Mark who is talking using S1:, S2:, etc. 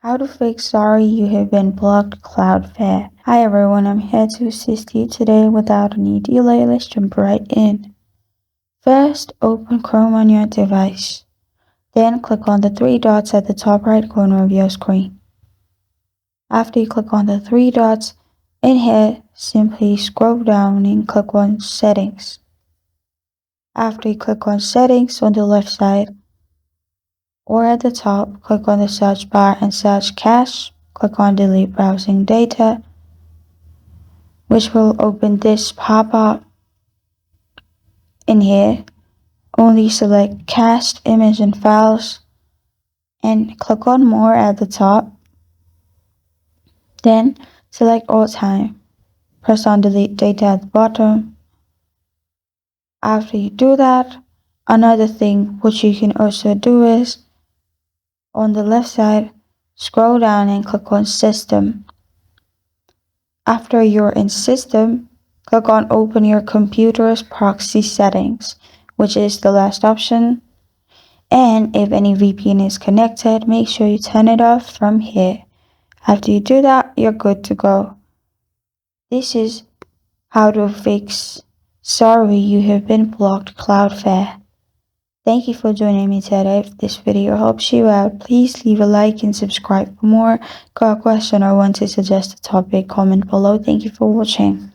S1: How to fix sorry you have been blocked Cloudflare. Hi everyone, I'm here to assist you today without any delay. Let's jump right in. First, open Chrome on your device. Then click on the three dots at the top right corner of your screen. After you click on the three dots, in here, simply scroll down and click on Settings. After you click on Settings on the left side, or at the top, click on the search bar and search Cache. Click on Delete Browsing Data, which will open this pop-up. In here, only select Cached Image and Files and click on More at the top. Then select All Time. Press on Delete Data at the bottom. After you do that, another thing which you can also do is, on the left side, scroll down and click on System. After you're in System, click on Open your computer's proxy settings, which is the last option. And if any VPN is connected, make sure you turn it off from here. After you do that, you're good to go. This is how to fix sorry you have been blocked Cloudflare. Thank you for joining me today. If this video helps you out, please leave a like and subscribe for more. Got a question or want to suggest a topic, comment below. Thank you for watching.